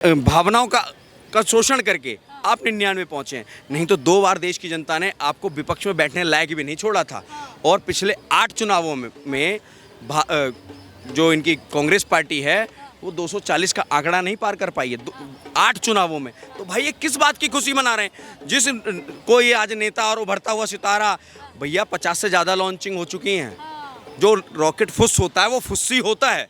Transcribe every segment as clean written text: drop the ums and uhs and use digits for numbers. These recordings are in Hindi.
भावनाओं का शोषण करके आप 99 पहुंचे हैं। नहीं तो 2 बार देश की जनता ने आपको विपक्ष में बैठने लायक भी नहीं छोड़ा था। और पिछले 8 चुनावों में जो इनकी कांग्रेस पार्टी है वो 240 का आंकड़ा नहीं पार कर पाई है 8 चुनावों में। तो भाई ये किस बात की खुशी मना रहे हैं? जिस कोई आज नेता और उभरता हुआ सितारा, भैया 50 से ज़्यादा लॉन्चिंग हो चुकी हैं। जो रॉकेट फुस होता है वो फुस्सी होता है,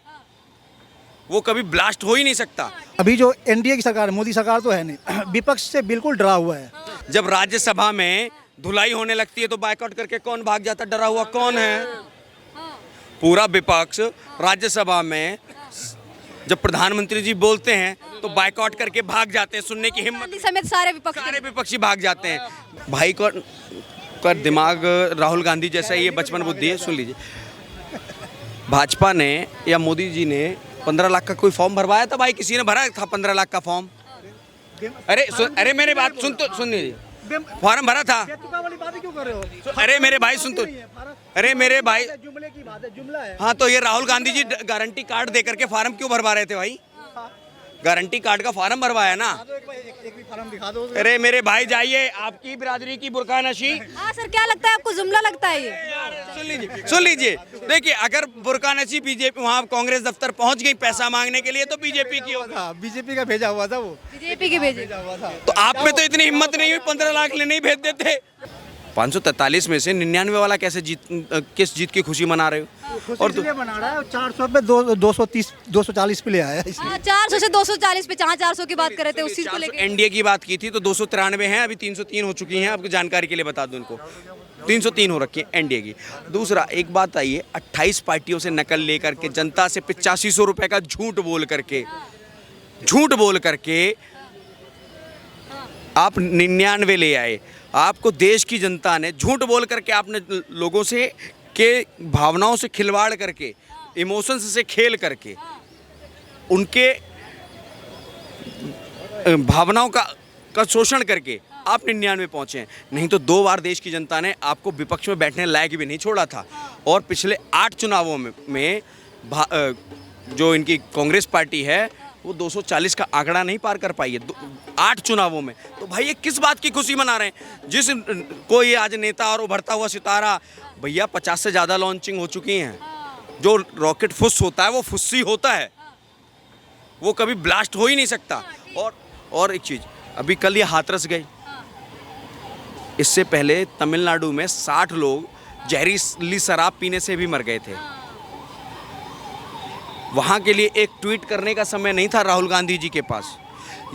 वो कभी ब्लास्ट हो ही नहीं सकता। अभी जो एनडीए की सरकार, मोदी सरकार तो है नहीं, विपक्ष से बिल्कुल डरा हुआ है। जब राज्यसभा में धुलाई होने लगती है तो बायकॉट करके कौन भाग जाता? डरा हुआ कौन है? पूरा विपक्ष राज्यसभा में जब प्रधानमंत्री जी बोलते हैं तो बायकॉट करके भाग जाते हैं। सुनने की हिम्मत समेत सारे विपक्षी भाग जाते हैं। भाई का दिमाग राहुल गांधी जैसा ही ये बचपन बुद्धि है। सुन लीजिए, भाजपा ने या मोदी जी ने 15 लाख का कोई फॉर्म भरवाया था? भाई किसी ने भरा था 15 लाख का फॉर्म? अरे मेरे बात सुन लीजिए, फॉर्म भरा था। क्यों कर रहे हो? अरे मेरे भाई सुन तो, अरे मेरे भाई, जुमले की बात है, जुमला है। हाँ तो ये राहुल गांधी जी गारंटी कार्ड दे करके फार्म क्यों भरवा रहे थे भाई? गारंटी कार्ड का फार्म भरवाया ना। एक भी फार्म दिखा दो। अरे मेरे भाई जाइए, आपकी बिरादरी की बुरका नशी। हाँ सर, क्या लगता है आपको? जुमला लगता है ये? सुन लीजिए, देखिए अगर बुरका नशी बीजेपी वहाँ कांग्रेस दफ्तर पहुँच गई पैसा मांगने के लिए तो बीजेपी की होगा। बीजेपी का भेजा हुआ था, वो बीजेपी के भेजे हुआ था। तो आप में तो इतनी हिम्मत नहीं हुई 15 लाख लेने ही भेज देते। 543 में से 99 वाला कैसे किस जीत की खुशी मना रहे हो? और तो बना रहा है 400 पे 240 पे ले आया। 400 से 240 पे, जहाँ 400 की बात कर रहे थे उस चीज को लेकर। एनडीए की बात की थी तो 293 हैं, अभी 303 हो चुकी हैं। आपकी जानकारी के लिए बता दूं, इनको 303 हो रखी है एनडीए की। दूसरा एक बात आई है, 28 पार्टियों से नकल लेकर के जनता से 8500 रुपए का झूठ बोल करके आप 99 ले आए। आपको देश की जनता ने झूठ बोल करके, आपने लोगों से के भावनाओं से खिलवाड़ करके, इमोशंस से खेल करके, उनके भावनाओं का शोषण करके आप 99 पहुंचे हैं। नहीं तो 2 बार देश की जनता ने आपको विपक्ष में बैठने लायक भी नहीं छोड़ा था। और पिछले 8 चुनावों में जो इनकी कांग्रेस पार्टी है वो 240 का आंकड़ा नहीं पार कर पाई है 8 चुनावों में। तो भाई ये किस बात की खुशी मना रहे हैं? जिस कोई आज नेता और उभरता हुआ सितारा, भैया 50 से ज़्यादा लॉन्चिंग हो चुकी हैं। जो रॉकेट फुस होता है वो फुस्सी होता है, वो कभी ब्लास्ट हो ही नहीं सकता। और एक चीज़, अभी कल ये हाथरस गई, इससे पहले तमिलनाडु में 60 लोग जहरीली शराब पीने से भी मर गए थे। वहाँ के लिए एक ट्वीट करने का समय नहीं था राहुल गांधी जी के पास।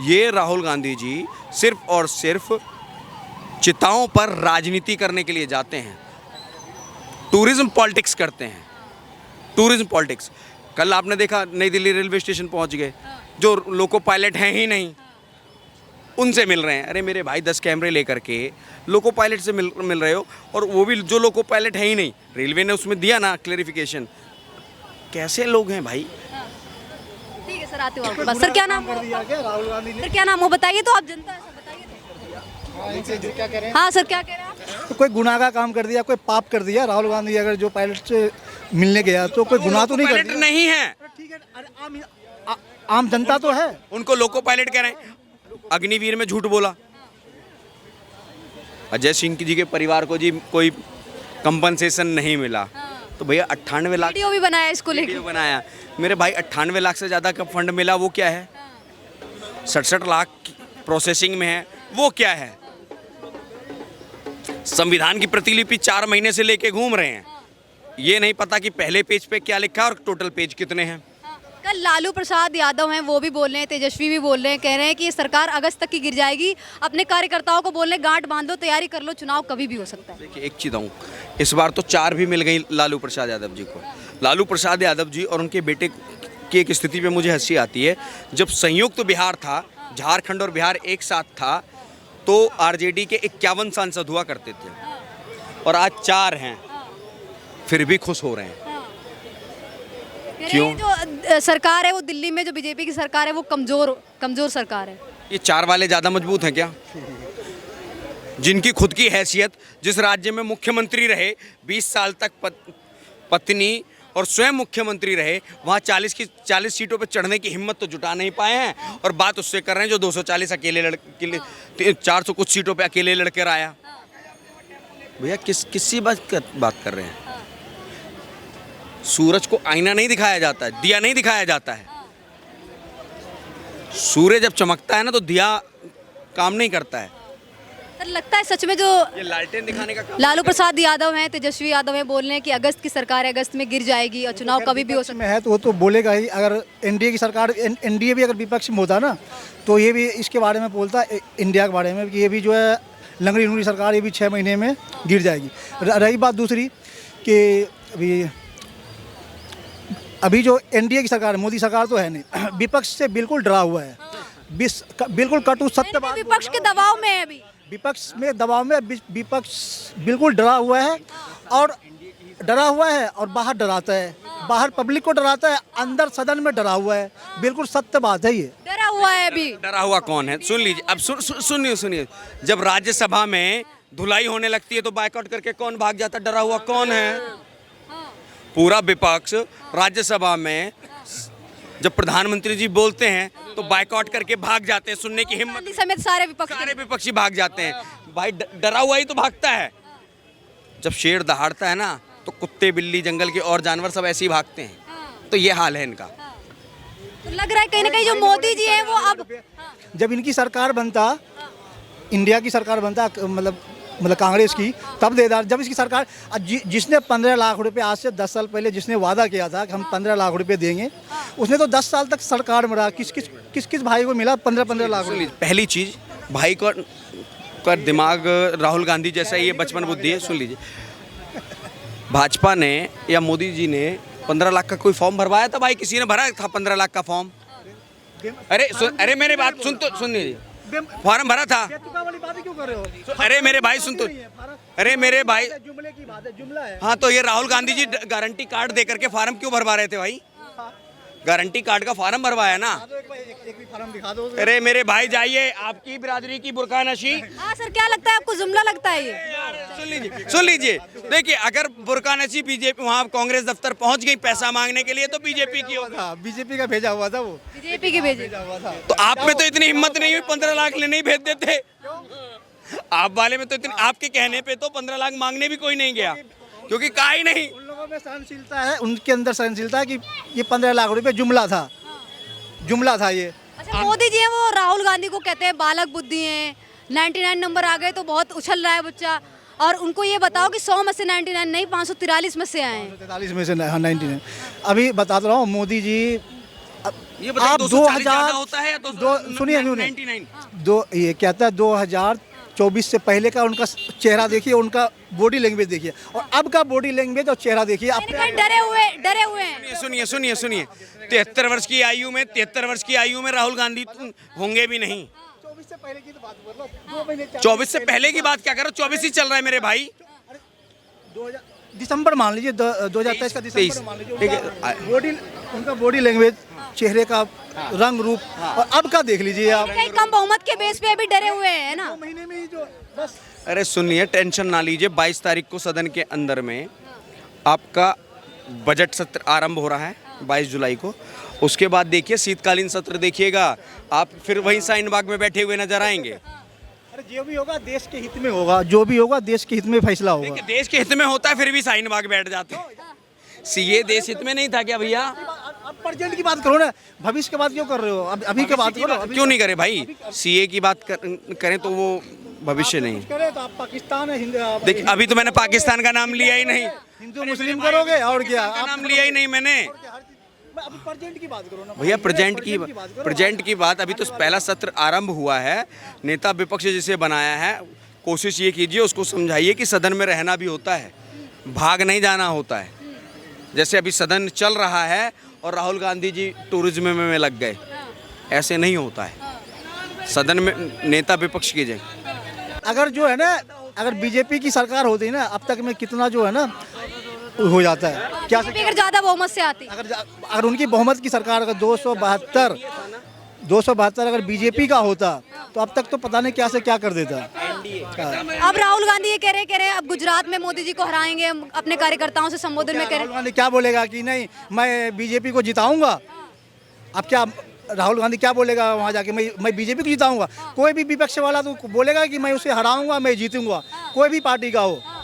ये राहुल गांधी जी सिर्फ और सिर्फ चिताओं पर राजनीति करने के लिए जाते हैं, टूरिज्म पॉलिटिक्स करते हैं, टूरिज्म पॉलिटिक्स। कल आपने देखा नई दिल्ली रेलवे स्टेशन पहुँच गए, जो लोको पायलट हैं ही नहीं उनसे मिल रहे हैं। अरे मेरे भाई 10 कैमरे लेकर के लोको पायलट से मिल रहे हो, और वो भी जो लोको पायलट है ही नहीं। रेलवे ने उसमें दिया ना क्लेरिफिकेशन। कैसे लोग हैं भाई? ठीक है सर, आते हो आपके पास। सर क्या नाम हो? राहुल गांधी ने सर क्या नाम हो बताइए तो, आप जनता है सर, बताइए तो। क्या कह रहे हैं? हाँ सर, क्या कह रहे हैं आप? तो कोई गुनाह का काम कर दिया, कोई पाप कर दिया राहुल गांधी? अगर जो पायलट से मिलने गया तो कोई गुनाह तो नहीं कर पायलट दिया? नहीं है। ठीक है, अरे आम जनता तो है। उनको लोको पायलट कह रहे हैं। अग्निवीर में झूठ बोला। अजय सिंह जी के परिवार को जी कोई कंपनसेशन नहीं मिला, तो भैया 98 लाख वीडियो भी बनाया इसको लेकर। वीडियो बनाया। मेरे भाई 98 लाख से ज़्यादा का फंड मिला, वो क्या है? 67 लाख प्रोसेसिंग में है, वो क्या है? संविधान की प्रतिलिपि 4 महीने से लेके घूम रहे हैं, ये नहीं पता कि पहले पेज पे क्या लिखा है और टोटल पेज कितने हैं। कल लालू प्रसाद यादव हैं, वो भी बोल रहे हैं, तेजस्वी भी बोल रहे हैं, कह रहे हैं कि ये सरकार अगस्त तक की गिर जाएगी। अपने कार्यकर्ताओं को बोल रहे हैं गांठ बांध लो, तैयारी कर लो, चुनाव कभी भी हो सकता है। देखिए एक चीज़ हूँ, इस बार तो 4 भी मिल गई लालू प्रसाद यादव जी को। लालू प्रसाद यादव जी और उनके बेटे की एक स्थिति पे मुझे हंसी आती है। जब संयुक्त बिहार था, झारखंड और बिहार एक साथ था, तो आरजेडी के 51 सांसद हुआ करते थे, और आज 4 हैं, फिर भी खुश हो रहे हैं। क्यों? जो सरकार है वो दिल्ली में, जो बीजेपी की सरकार है वो कमजोर सरकार है। ये 4 वाले ज़्यादा मजबूत हैं क्या? जिनकी खुद की हैसियत, जिस राज्य में मुख्यमंत्री रहे 20 साल तक, पत्नी और स्वयं मुख्यमंत्री रहे, वहाँ 40 सीटों पे चढ़ने की हिम्मत तो जुटा नहीं पाए हैं, और बात उससे कर रहे हैं जो 240 अकेले 400 कुछ सीटों पे अकेले लड़कर आया। भैया किसी बात कर रहे हैं? सूरज को आईना नहीं दिखाया जाता है, दिया नहीं दिखाया जाता है। सूर्य जब चमकता है ना तो दिया काम नहीं करता है। सर लगता है सच में जो ये लालटेन दिखाने का काम लालू प्रसाद यादव हैं, तेजस्वी यादव हैं, बोल रहे हैं कि अगस्त की सरकार है, अगस्त में गिर जाएगी और चुनाव कभी भी हो सकता में है तो वो तो बोलेगा ही। अगर एनडीए की सरकार, एनडीए भी अगर विपक्ष में होता ना तो ये भी इसके बारे में बोलता, इंडिया के बारे में, कि ये भी जो है लंगड़ी लुंगड़ी सरकार, ये भी 6 महीने में गिर जाएगी। रही बात दूसरी कि अभी जो एनडीए की सरकार है, मोदी सरकार तो है नहीं, विपक्ष से बिल्कुल डरा हुआ है, बिल्कुल कटु सत्य बात। विपक्ष के दबाव में है अभी, विपक्ष में दबाव में, विपक्ष बिल्कुल डरा हुआ है और बाहर डराता है, बाहर पब्लिक को डराता है, अंदर सदन में डरा हुआ है। बिल्कुल सत्य बात है ये। डरा हुआ है अभी। डरा हुआ कौन है? सुन लीजिए, अब सुनिए, जब राज्यसभा में धुलाई होने लगती है तो बायकॉट करके कौन भाग जाता है? डरा हुआ कौन है? पूरा विपक्ष राज्यसभा में जब प्रधानमंत्री जी बोलते हैं तो बायकॉट करके भाग जाते हैं, सुनने की हिम्मत समेत सारे विपक्षी भाग जाते हैं। भाई डरा हुआ ही तो भागता है। जब शेर दहाड़ता है ना तो कुत्ते, बिल्ली, जंगल के और जानवर सब ऐसे ही भागते हैं। तो ये हाल है इनका। तो लग रहा है कहीं ना कहीं जो मोदी जी हैं वो अब जब इनकी सरकार बनता, इंडिया की सरकार बनता, मतलब कांग्रेस की, तब देदार। जब इसकी सरकार, जिसने 15 लाख रुपए आज से 10 साल पहले जिसने वादा किया था कि हम 15 लाख रुपए देंगे, उसने तो 10 साल तक सरकार में रहा। किस भाई को मिला 15 लाख रुपए? पहली चीज, भाई का दिमाग राहुल गांधी जैसा ही, ये बचपन बुद्धि है। सुन लीजिए, भाजपा ने या मोदी जी ने 15 लाख का कोई फॉर्म भरवाया था? भाई किसी ने भरा था 15 लाख का फॉर्म? अरे मेरी बात सुन लीजिए, फॉर्म भरा था। वाली बातें क्यों कर रहे हो? अरे मेरे भाई सुन तो, अरे मेरे भाई, जुमले की बात है, जुमला है। हाँ तो ये राहुल गांधी जी गारंटी कार्ड दे करके फार्म क्यों भरवा रहे थे भाई? गारंटी कार्ड का फार्म भरवाया ना। एक भी फार्म दिखा दो। अरे मेरे भाई जाइए, आपकी बिरादरी की बुरका नशी। हाँ सर, क्या लगता है आपको, जुमला लगता है ये? सुन लीजिए, देखिए, अगर बुरका नशी बीजेपी वहाँ कांग्रेस दफ्तर पहुंच गई पैसा मांगने के लिए तो बीजेपी की होगा। बीजेपी का भेजा हुआ था वो, बीजेपी की भेजे हुआ था। तो आप में तो इतनी हिम्मत नहीं हुई 15 लाख लेने ही भेज देते। आप वाले में तो इतनी, आपके कहने पे तो 15 लाख मांगने भी कोई नहीं गया, क्योंकि कहा ही नहीं। उन लोगों में सहनशीलता है, उनके अंदर सहनशीलता है कि ये 15 लाख रुपए जुमला था ये। अच्छा, मोदी जी हैं वो राहुल गांधी को कहते हैं बालक बुद्धि हैं, 99 नंबर आ गए तो बहुत उछल रहा है बच्चा, और उनको ये बताओ कि 100 में से 99 नहीं, 543 में से आए हैं। 43 में से 99। अभी बताता रहा हूँ, मोदी जी, ये बताइए, आप 240 ज्यादा होता है या सुनिए 99? ये कहता है 2024 से पहले का उनका चेहरा देखिए, उनका बॉडी लैंग्वेज देखिए, और अब का बॉडी लैंग्वेज और चेहरा देखिए। डरे हुए हैं। सुनिए 73 वर्ष की आयु में राहुल गांधी होंगे भी नहीं। 24 से पहले की तो बात बोल रहा हूं। 24 से पहले की बात क्या करो, 24 ही चल रहा है मेरे भाई। दिसंबर मान लीजिए, 2023 का दिसंबर मान लीजिए। उनका बॉडी लैंग्वेज, चेहरे का रंग रूप, और अब का देख लीजिए आप। कहीं कम बहुमत के बेस पे अभी डरे हुए हैं ना। 2 महीने में ही जो बस। अरे सुनिए, टेंशन ना लीजिए, 22 तारीख को सदन के अंदर में आपका बजट सत्र आरंभ हो रहा है, 22 जुलाई को। उसके बाद देखिए शीतकालीन सत्र देखिएगा आप, फिर वहीं शाहीन बाग में बैठे हुए नजर आएंगे। अरे जो भी होगा देश के हित में होगा, जो भी होगा देश के हित में फैसला होगा। देखिए, देश के हित में होता है फिर भी शाहीन बाग बैठ जाते हैं। सीए देश हित में नहीं था क्या भैया? अब प्रेजेंट की बात करो ना, भविष्य की बात क्यों कर रहे हो? अब अभी की बात करो। क्यों नहीं करे भाई? सीए की बात करें तो वो भविष्य नहीं करे तो आप पाकिस्तान है, देखिए अभी तो मैंने पाकिस्तान का नाम लिया ही नहीं। हिंदू मुस्लिम करोगे और क्या? नाम लिया ही नहीं मैंने। अभी प्रेजेंट की बात करो ना भैया, प्रेजेंट की बात। अभी तो पहला सत्र आरंभ हुआ है, नेता विपक्ष जिसे बनाया है, कोशिश ये कीजिए उसको समझाइए कि सदन में रहना भी होता है, भाग नहीं जाना होता है। जैसे अभी सदन चल रहा है और राहुल गांधी जी टूरिज्म में लग गए, ऐसे नहीं होता है। सदन में नेता विपक्ष की जगह। अगर जो है ना, अगर बीजेपी की सरकार होती ना, अब तक में कितना जो है ना हो जाता है। क्या अगर ज्यादा बहुमत से आती, अगर उनकी बहुमत की सरकार अगर 272 अगर बीजेपी का होता तो अब तक तो पता नहीं क्या से क्या कर देता। अब राहुल गांधी ये कह रहे हैं अब गुजरात में मोदी जी को हराएंगे, हम अपने कार्यकर्ताओं से संबोधन में कह रहे राहुल गांधी क्या बोलेगा कि नहीं मैं बीजेपी को जिताऊंगा? अब क्या राहुल गांधी क्या बोलेगा वहाँ जाके, मैं बीजेपी को जिताऊंगा? कोई भी विपक्ष वाला तो बोलेगा कि मैं उसे हराऊंगा, मैं जीतूंगा, कोई भी पार्टी का हो।